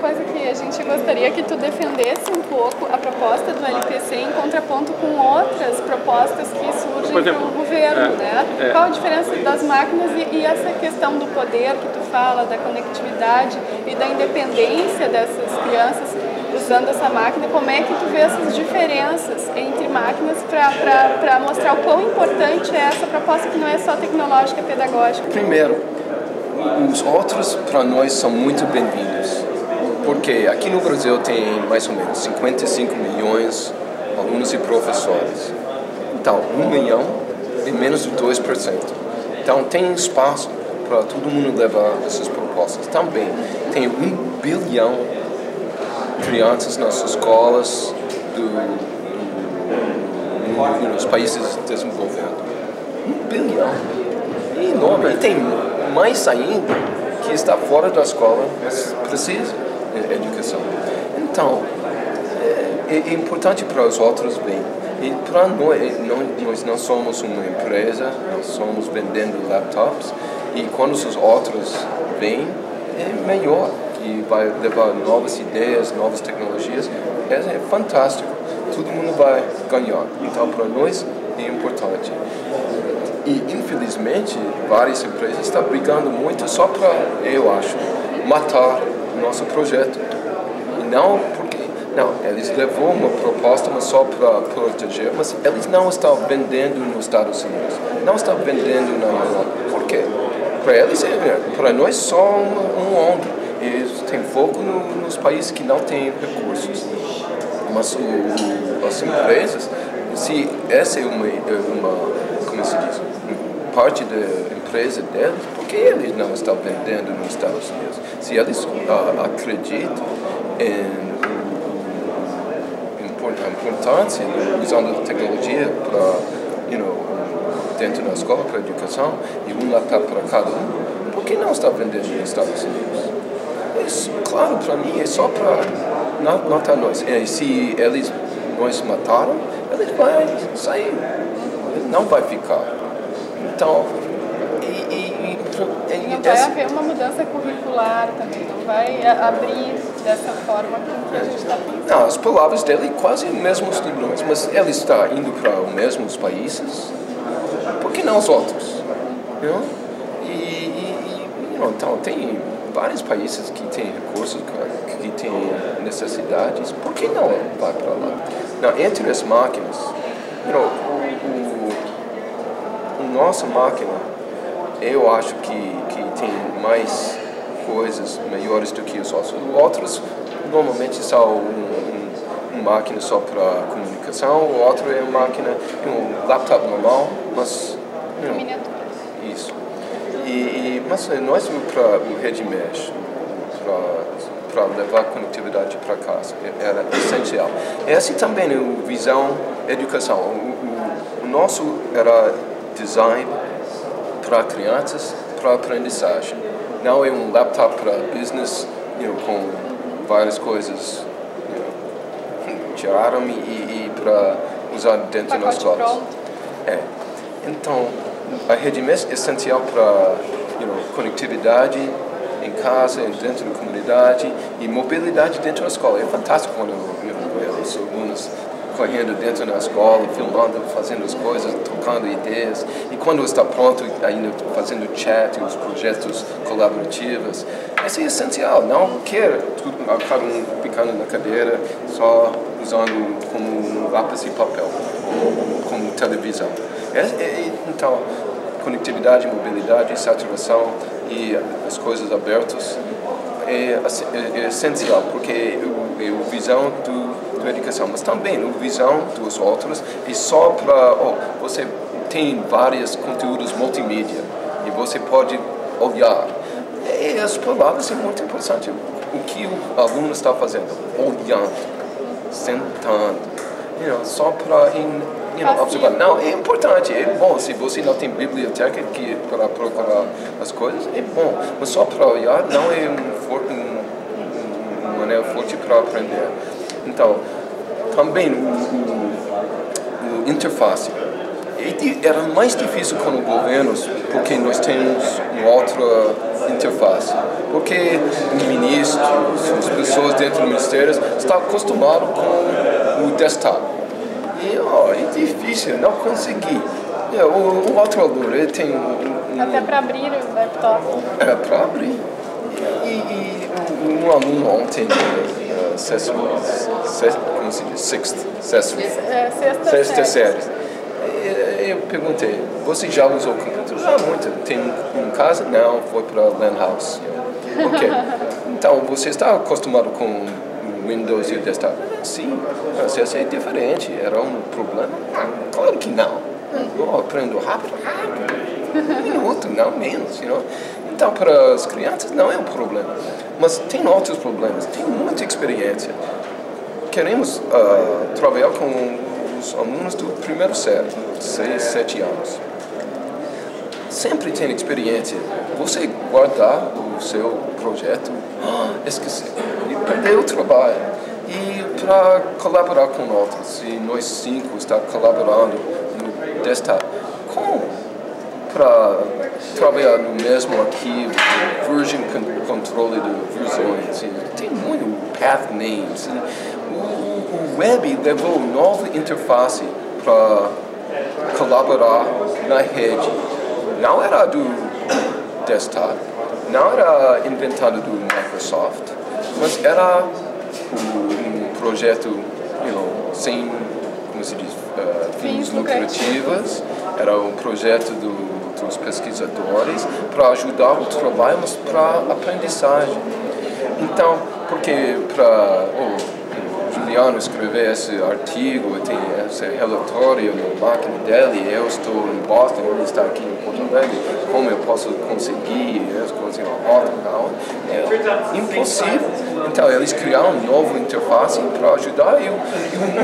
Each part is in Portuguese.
coisa que a gente gostaria que tu defendesse um pouco a proposta do LPC em contraponto com outras propostas que surgem pelo governo, né? Qual a diferença das máquinas e essa questão do poder que tu fala, da conectividade e da independência dessas crianças usando essa máquina? Como é que tu vê essas diferenças entre máquinas para mostrar o quão importante é essa proposta que não é só tecnológica, é pedagógica? Primeiro, os outros para nós são muito bem-vindos, porque aqui no Brasil tem mais ou menos 55 milhões de alunos e professores. Então, 1 milhão é menos de 2%. Então, tem espaço para todo mundo levar essas propostas. Também tem 1 bilhão de crianças nas escolas nos países desenvolvendo. 1 bilhão. É enorme. E tem mais ainda que está fora da escola, mas precisa de educação. Então, é importante para os outros bem. E para nós não somos uma empresa, nós somos vendendo laptops, e quando os outros vêm, é melhor, que vai levar novas ideias, novas tecnologias, é fantástico, todo mundo vai ganhar. Então, para nós é importante. E, infelizmente, várias empresas estão brigando muito só para, eu acho, matar o nosso projeto. E não porque... Não, eles levou uma proposta mas só para proteger, mas eles não estão vendendo nos Estados Unidos, não estão vendendo na Europa. Por quê? Para eles, para nós, só um onda. Eles têm foco nos países que não têm recursos. Mas as empresas, se essa é uma como se diz, parte da empresa deles, por que eles não estão vendendo nos Estados Unidos? Se eles acreditam a importância de usando tecnologia para, dentro da escola, para a educação, e um laptop para cada um, por que não está vendendo nos Estados Unidos? Isso, claro, para mim, é só para matar nós. E se eles nos mataram, eles vão sair, não vai ficar. Então, não vai haver uma mudança curricular também, não vai abrir dessa forma como que a gente está pensando. Não, as palavras dele quase mesmos de nós, mas ele está indo para os mesmos países, por que não os outros? Então, tem vários países que têm recursos, que têm necessidades, por que não vai para lá? Não, entre as máquinas, a nossa máquina, eu acho que tem mais coisas melhores do que os outros. Os outros normalmente são uma máquina só para comunicação, o outro é uma máquina, um laptop normal, mas... Isso. Mas nós vamos para o Rede Mesh, para levar conectividade para casa, era essencial. É assim também a visão educação. O nosso era design para crianças, para aprendizagem. Não é um laptop para business, com várias coisas, tiraram e para usar dentro das escolas. Então, a Rede Mesh é essencial para conectividade em casa, dentro da comunidade e mobilidade dentro da escola. É fantástico quando os alunos correndo dentro da escola, filmando, fazendo as coisas, trocando ideias. E quando está pronto, ainda fazendo chat, os projetos colaborativos. Isso é essencial. Não quer cada um ficando na cadeira, só usando como lápis e papel, ou como televisão. Então, conectividade, mobilidade, saturação e as coisas abertas é essencial, porque é a visão da educação, mas também a visão dos outros é só para... você tem vários conteúdos multimídia e você pode olhar. E as palavras são muito importantes. O que o aluno está fazendo? Olhando, sentando, só para... observar. Não, é importante, é bom. Se você não tem biblioteca para procurar as coisas, é bom. Mas só para olhar não é uma maneira forte para aprender. Então, também o interface era mais difícil com os governos, porque nós temos uma outra interface. Porque os ministros, as pessoas dentro do ministério estão acostumados com o desktop. E é difícil, não consegui. O outro aluno, ele tem até para abrir o laptop. Para abrir. E um aluno ontem, como se diz? Sexta série. Eu perguntei, você já usou computador? Já muito. Tem em casa? Não, foi para a LAN house. Ok. Então, você está acostumado com o Windows e o desktop? Sim, acesso é diferente. Era um problema? Claro que não. Eu aprendo rápido. Minuto, não menos. Então, para as crianças não é um problema. Mas tem outros problemas. Tem muita experiência. Queremos trabalhar com os alunos do primeiro série, 6, 7 anos. Sempre tem experiência. Você guardar o seu projeto, esquecer, e perder o trabalho. E para colaborar com outros, e nós 5 estamos colaborando no desktop, como para trabalhar no mesmo arquivo, version controle de versões, tem muito path names. O web levou nova interface para colaborar na rede. Não era do desktop, não era inventado do Microsoft, mas era um projeto sem, como se diz, fins lucrativos. Era um projeto dos pesquisadores para ajudar o trabalho, mas para aprendizagem. Então, porque para Juliano escrever esse artigo, tem esse relatório na máquina dele, eu estou em Boston, ele está aqui em Porto Alegre, como eu posso conseguir uma rota? É impossível. Então, eles criaram uma nova interface para ajudar e o mundo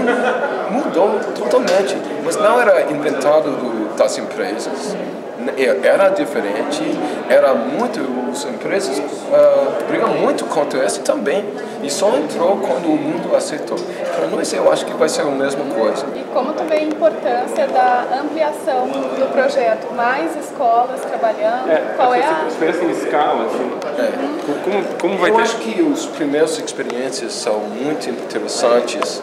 mudou totalmente. Mas não era inventado das empresas. Era diferente, as empresas brigam muito contra isso também, e só entrou quando o mundo aceitou. Para nós, eu acho que vai ser a mesma coisa. E como tu vê a importância da ampliação do projeto? Mais escolas trabalhando? Qual é a diferença em escala? Assim, como vai ter? Eu acho que as primeiras experiências são muito interessantes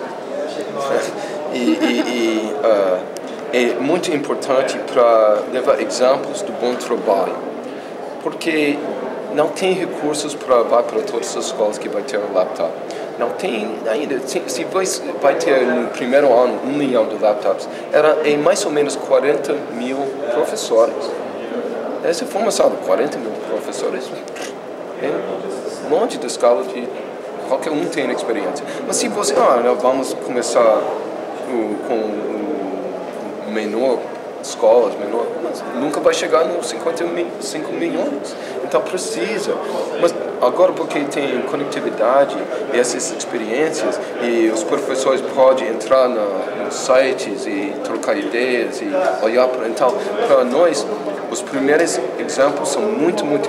é muito importante para levar exemplos do bom trabalho, porque não tem recursos para todas as escolas que vai ter um laptop. Não tem ainda. Se vai ter no primeiro ano 1 milhão de laptops, é mais ou menos 40 mil professores. Essa formação de 40 mil professores é longe da escala de qualquer um tem experiência. Mas se você, vamos começar com menor escolas, mas nunca vai chegar nos 55 milhões. Então precisa. Mas agora, porque tem conectividade e essas experiências, e os professores podem entrar nos sites e trocar ideias e olhar para. Então, para nós, os primeiros exemplos são muito, muito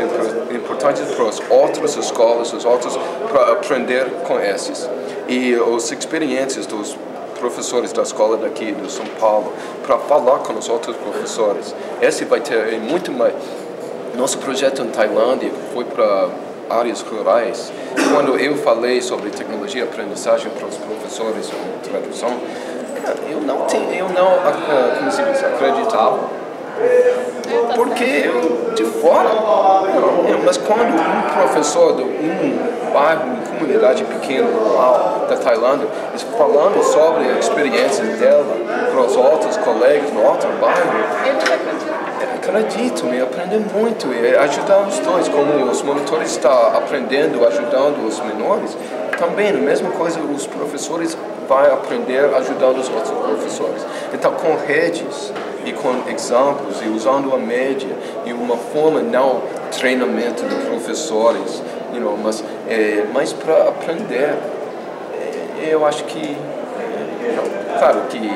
importantes para as outras escolas, os outros, para aprender com esses. E as experiências dos professores da escola daqui de São Paulo, para falar com os outros professores. Esse vai ter muito mais. Nosso projeto em Tailândia foi para áreas rurais. Quando eu falei sobre tecnologia e aprendizagem para os professores com tradução, eu não como se diz, acreditava. Porque eu de fora. Mas quando um professor de um bairro, uma comunidade pequena, rural da Tailândia, está falando sobre a experiência dela para os outros colegas no outro bairro, acredito, me aprende muito e ajudar os dois, como os monitores estão aprendendo, ajudando os menores, também a mesma coisa os professores vão aprender ajudando os outros professores. Então, com redes e com exemplos e usando a média e uma forma não treinamento de professores, mas mais para aprender. Eu acho que, claro que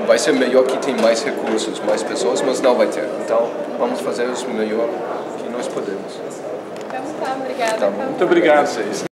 vai ser melhor que tem mais recursos, mais pessoas, mas não vai ter. Então, vamos fazer o melhor que nós podemos. Então, tá, obrigada. Muito obrigado, vocês.